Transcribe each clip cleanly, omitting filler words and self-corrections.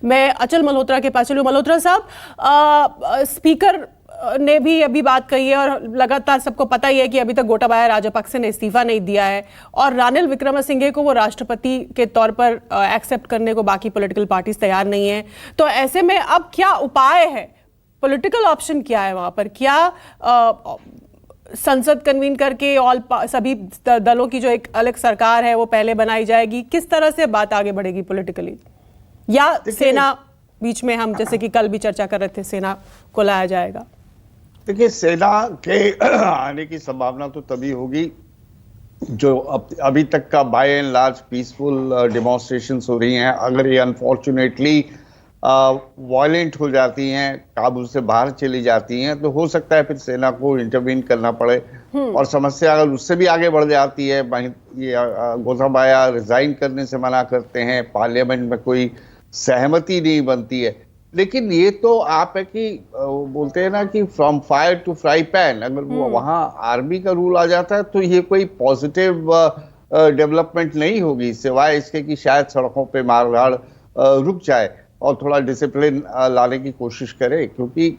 मैं अचल मल्होत्रा के पास चलूं। मल्होत्रा साहब, स्पीकर ने भी अभी बात कही है और लगातार सबको पता ही है कि अभी तक गोटाबाया राजपक्षे ने इस्तीफा नहीं दिया है और रानिल विक्रमसिंघे को वो राष्ट्रपति के तौर पर एक्सेप्ट करने को बाकी पॉलिटिकल पार्टीज तैयार नहीं है। तो ऐसे में अब क्या उपाय है, पॉलिटिकल ऑप्शन क्या है वहां पर? क्या संसद कन्वीन करके सभी दलों की जो एक अलग सरकार है वो पहले बनाई जाएगी? किस तरह से बात आगे बढ़ेगी पॉलिटिकली? या सेना बीच में, हम जैसे कि कल भी चर्चा कर रहे थे, सेना को लाया जाएगा? देखिए, सेना के आने की संभावना तो तभी होगी जो अभी तक का by and large peaceful demonstrations हो रही हैं, अगर ये अनफॉर्चुनेटली वायलेंट हो जाती हैं, काबू से बाहर चली जाती हैं, तो हो सकता है फिर सेना को इंटरवीन करना पड़े। और समस्या अगर उससे भी आगे बढ़ जाती है, ये गोटाबाया रिजाइन करने से मना करते हैं, पार्लियामेंट में कोई सहमति नहीं बनती है। लेकिन ये तो आप है कि बोलते हैं ना कि from fire to fry pan, अगर वो वहां आर्मी का रूल आ जाता है तो ये कोई पॉजिटिव डेवलपमेंट नहीं होगी, सिवाय इसके कि शायद सड़कों पे मारधाड़ रुक जाए और थोड़ा डिसिप्लिन लाने की कोशिश करे। क्योंकि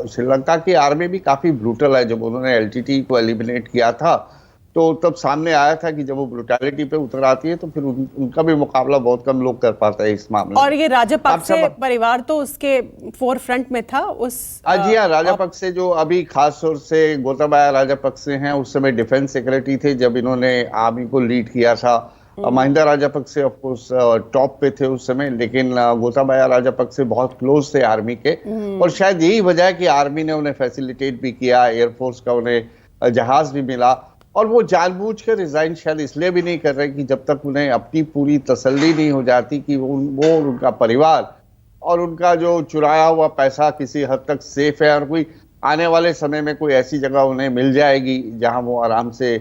श्रीलंका की आर्मी भी काफी ब्रूटल है। जब उन्होंने एलटीटी को एलिमिनेट किया था तो तब सामने आया था कि जब वो ब्रूटैलिटी पे उतर आती है तो फिर उनका भी मुकाबला बहुत कम लोग कर पाता है इस मामले। और ये राजपक्षे परिवार तो उसके फोर फ्रंट में था उस। जी हाँ, राजपक्षे जो अभी खास तौर से गोटाबाया राजपक्षे हैं, उस समय डिफेंस सेक्रेटरी थे जब इन्होंने आर्मी को लीड किया था। Mahinda Rajapaksa of course top पे थे उस समय, लेकिन गोटाबाया राजपक्षे बहुत क्लोज थे आर्मी के। और शायद यही वजह है कि आर्मी ने उन्हें फैसिलिटेट भी किया, एयरफोर्स का उन्हें जहाज भी मिला। और वो जानबूझ कर रिजाइन शायद इसलिए भी नहीं कर रहे कि जब तक उन्हें अपनी पूरी तसल्ली नहीं हो जाती कि वो उनका परिवार और उनका जो चुराया हुआ पैसा किसी हद तक सेफ है और कोई आने वाले समय में कोई ऐसी जगह उन्हें मिल जाएगी जहां वो आराम से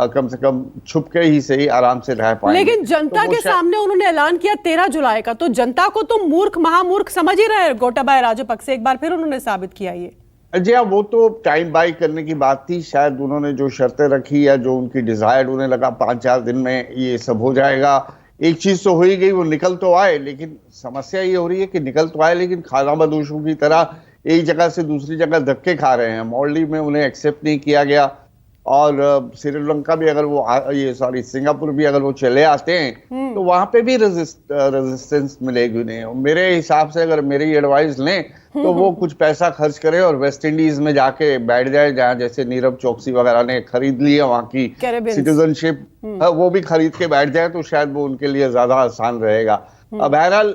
कम से कम छुप के ही सही आराम से रह पाएंगे। लेकिन जनता के सामने उन्होंने ऐलान किया 13 जुलाई का, तो जनता को तो मूर्ख महामूर्ख समझ ही रहे गोटाबाया राजपक्षे। एक बार फिर उन्होंने साबित किया ये। जी हाँ, वो तो टाइम बाई करने की बात थी। शायद उन्होंने जो शर्तें रखी या जो उनकी डिजायर, उन्हें लगा 5-4 दिन में ये सब हो जाएगा। एक चीज तो हो ही गई, वो निकल तो आए, लेकिन समस्या ये हो रही है कि निकल तो आए लेकिन खाना बदोशों की तरह एक जगह से दूसरी जगह धक्के खा रहे हैं। मालदीव में उन्हें एक्सेप्ट नहीं किया गया और श्रीलंका भी अगर वो सिंगापुर भी अगर वो चले आते हैं तो वहां पे भी रेजिस्टेंस मिलेगी उन्हें। मेरे हिसाब से अगर मेरी एडवाइस लें तो वो कुछ पैसा खर्च करे और वेस्ट इंडीज में जाके बैठ जाए, जहाँ जैसे नीरव चौकसी वगैरह ने खरीद ली है वहां की सिटीजनशिप, वो भी खरीद के बैठ जाए तो शायद वो उनके लिए ज्यादा आसान रहेगा। बहरहाल,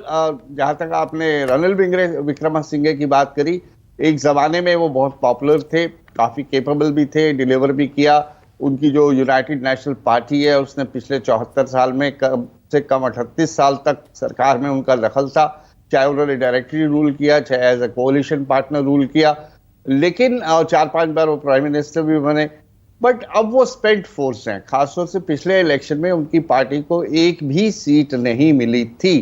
जहां तक आपने रानिल विक्रमसिंघे की बात करी, एक जमाने में वो बहुत पॉपुलर थे, काफी केपेबल भी थे, डिलीवर भी किया। उनकी जो यूनाइटेड नेशनल पार्टी है उसने पिछले 74 साल में कम से कम 38 साल तक सरकार में उनका दखल था, चाहे उन्होंने डायरेक्टली रूल किया चाहे as a coalition partner rule किया। लेकिन 4-5 बार वो प्राइम मिनिस्टर भी बने। बट अब वो स्पेंट फोर्स हैं, खासतौर से पिछले इलेक्शन में उनकी पार्टी को एक भी सीट नहीं मिली थी।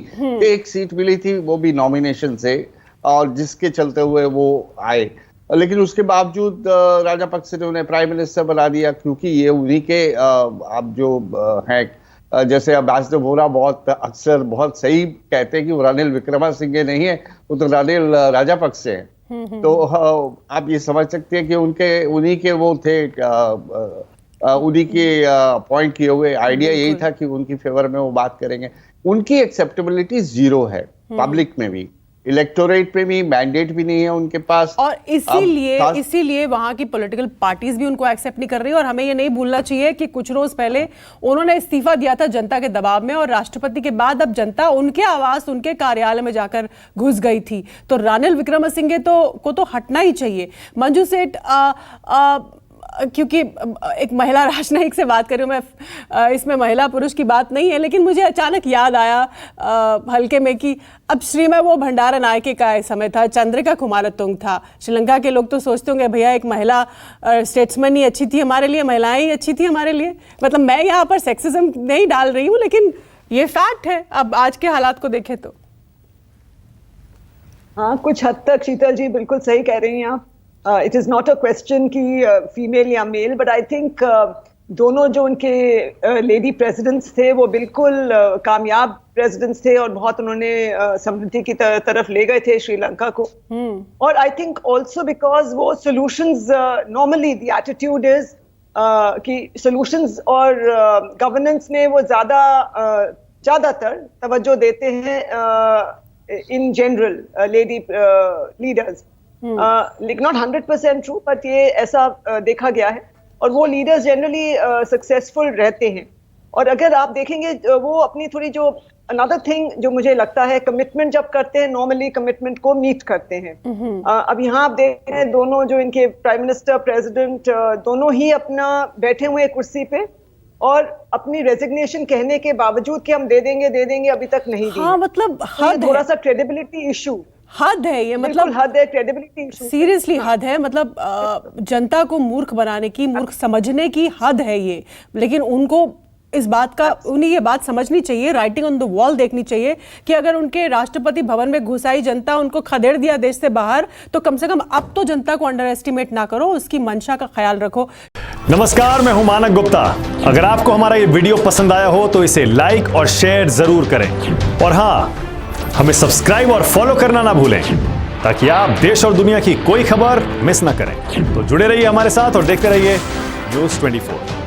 एक सीट मिली थी, वो भी नॉमिनेशन से, और जिसके चलते हुए वो आए। लेकिन उसके बावजूद राजपक्षे ने उन्हें प्राइम मिनिस्टर बना दिया, क्योंकि ये उन्हीं के अब जो हैं, जैसे अम्बेसडर वोरा बहुत अक्सर बहुत सही कहते हैं कि वो रानिल विक्रमसिंघे नहीं है, वो तो रानिल राजपक्षे हैं। तो आप ये समझ सकते हैं कि उन्हीं के वो थे, उन्हीं के अपॉइंट किए हुए। आइडिया यही था कि उनकी फेवर में वो बात करेंगे। उनकी एक्सेप्टेबिलिटी 0 है, पब्लिक में भी, इलेक्टोरेट में भी, मैंडेट भी नहीं है उनके पास। और इसीलिए वहां की पॉलिटिकल पार्टीज भी उनको एक्सेप्ट नहीं कर रही। और हमें ये नहीं भूलना चाहिए कि कुछ रोज पहले उन्होंने इस्तीफा दिया था जनता के दबाव में, और राष्ट्रपति के बाद अब जनता उनके आवास, उनके कार्यालय में जाकर घुस गई थी। तो रानिल विक्रमसिंघे को तो हटना ही चाहिए। मंजू सेठ, क्योंकि एक महिला राजनयिक से बात कर रही हूँ मैं, इसमें महिला पुरुष की बात नहीं है, लेकिन मुझे अचानक याद आया हल्के में कि अब श्रीमय वो भंडारा नायके का समय था, चंद्रिका कुमारतुंग था। श्रीलंका के लोग तो सोचते होंगे भैया एक महिला स्टेट्समैन ही अच्छी थी हमारे लिए, महिलाएं ही अच्छी थी हमारे लिए। मतलब मैं यहाँ पर सेक्सिज्म नहीं डाल रही हूँ, लेकिन ये फैक्ट है अब आज के हालात को देखें तो। हाँ, कुछ हद तक शीतल जी बिल्कुल सही कह रही हैं आप। It is not a question कि फीमेल या मेल, but I think दोनों जो उनके लेडी प्रेसिडेंट्स थे वो बिल्कुल कामयाब प्रेसिडेंट्स थे और बहुत उन्होंने समृद्धि की तरफ ले गए थे श्रीलंका को। और आई थिंक ऑल्सो बिकॉज वो solutions, normally the attitude is कि सॉल्यूशंस और गवर्नेंस में वो ज्यादातर तवज्जो देते हैं इन जनरल लेडी लीडर्स, लेकिन नॉट 100% ट्रू, बट ये ऐसा देखा गया है और वो लीडर्स जनरली सक्सेसफुल रहते हैं। और अगर आप देखेंगे वो अपनी थोड़ी जो अनदर थिंग जो मुझे लगता है, कमिटमेंट जब करते हैं नॉर्मली कमिटमेंट को मीट करते हैं। अब यहाँ आप देख रहे हैं दोनों जो इनके प्राइम मिनिस्टर प्रेसिडेंट दोनों ही अपना बैठे हुए कुर्सी पे और अपनी रेजिग्नेशन कहने के बावजूद कि हम दे देंगे अभी तक नहीं दी। हाँ, मतलब थोड़ा सा क्रेडिबिलिटी इशू, हद है ये, मतलब हद है, क्रेडिबिलिटी इशू, सीरियसली हद है। मतलब जनता को मूर्ख बनाने की, मूर्ख समझने की हद है ये। लेकिन उनको इस बात का, उन्हें ये बात समझनी चाहिए, राइटिंग ऑन द वॉल देखनी चाहिए कि अगर उनके राष्ट्रपति भवन में घुस आई जनता, उनको खदेड़ दिया देश से बाहर, तो कम से कम अब तो जनता को अंडर एस्टिमेट ना करो, उसकी मंशा का ख्याल रखो। नमस्कार, मैं हूं मानक गुप्ता। अगर आपको हमारा ये वीडियो पसंद आया हो तो इसे लाइक और शेयर जरूर करें और हाँ, हमें सब्सक्राइब और फॉलो करना ना भूलें ताकि आप देश और दुनिया की कोई खबर मिस ना करें। तो जुड़े रहिए हमारे साथ और देखते रहिए न्यूज़ 24।